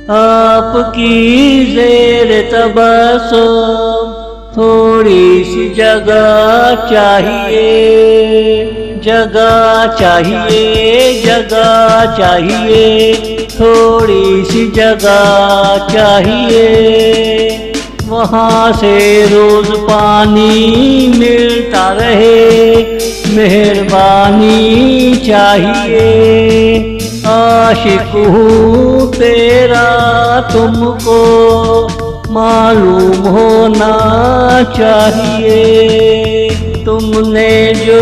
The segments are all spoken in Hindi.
आपकी ज़ेर तबस्सुम थोड़ी सी जगह चाहिए, जगह चाहिए, जगह चाहिए, थोड़ी सी जगह चाहिए। वहाँ से रोज पानी मिलता रहे, मेहरबानी चाहिए। आशिक हूँ तेरा तुमको मालूम होना चाहिए। तुमने जो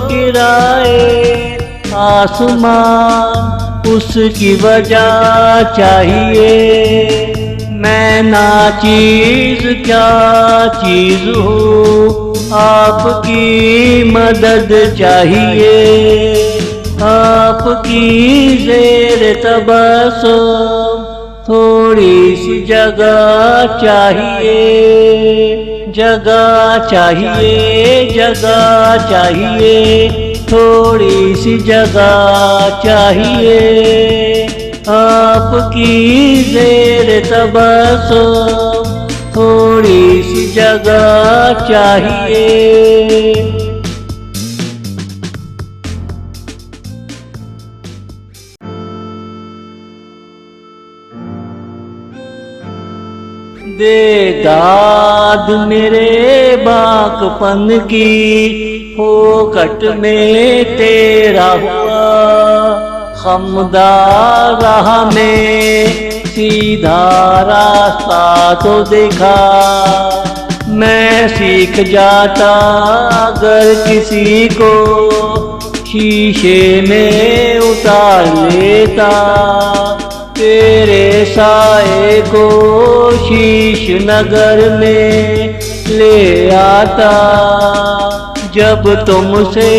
गिराए आसमान उसकी वजह चाहिए। मैं नाचीज़ क्या चीज़ हूँ, आपकी मदद चाहिए। आपकी ज़ेर तबस्सुम थोड़ी सी जगह चाहिए, जगह चाहिए, जगह चाहिए, थोड़ी सी जगह चाहिए। आपकी ज़ेर तबस्सुम थोड़ी सी जगह चाहिए। दे दाद मेरे बाकपन की, फोकट में तेरा हुआ खमदार राह में सीधा रास्ता तो देखा। मैं सीख जाता अगर किसी को शीशे में उतार लेता। तेरे साए को शीश नगर में ले आता। जब तुमसे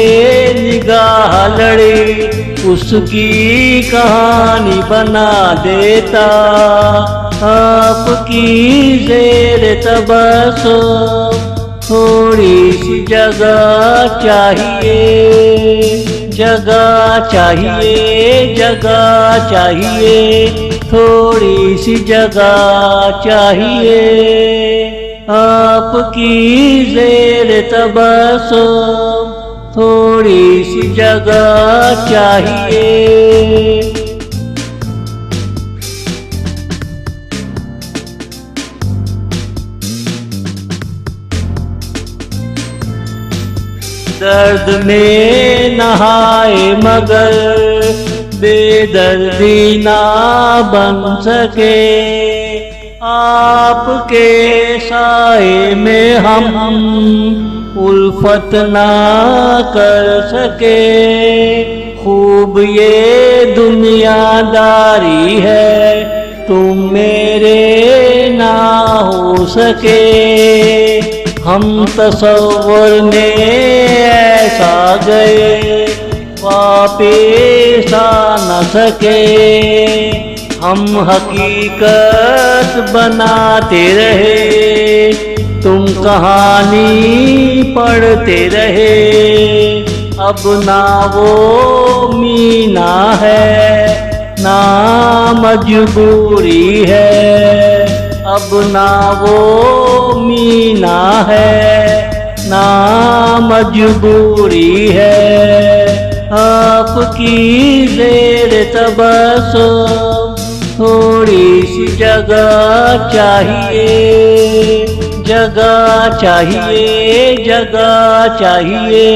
निगाह लड़ी उसकी कहानी बना देता। आपकी ज़ेर तबस्सुम थोड़ी सी जगह चाहिए, जगह चाहिए, जगह चाहिए, थोड़ी सी जगह चाहिए। आपकी ज़ेर तबस्सुम थोड़ी सी जगह चाहिए। दर्द में नहाए मगर बेदर्दी ना बन सके। आपके साए में हम उल्फत ना कर सके। खूब ये दुनियादारी है तुम मेरे ना हो सके। हम तसव्वुर में ऐसा गए वापिस आ न सके। हम हकीकत बनाते रहे तुम कहानी पढ़ते रहे। अब ना वो मीना है ना मजबूरी है। अब ना वो मीना है ना मजबूरी है। आपकी ज़ेर तबस्सुम थोड़ी सी जगह चाहिए, जगह चाहिए, जगह चाहिए,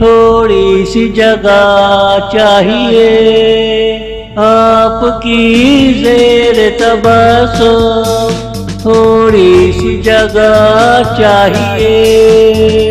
थोड़ी सी जगह चाहिए। आपकी ज़ेर तबस्सुम थोड़ी सी जगह चाहिए।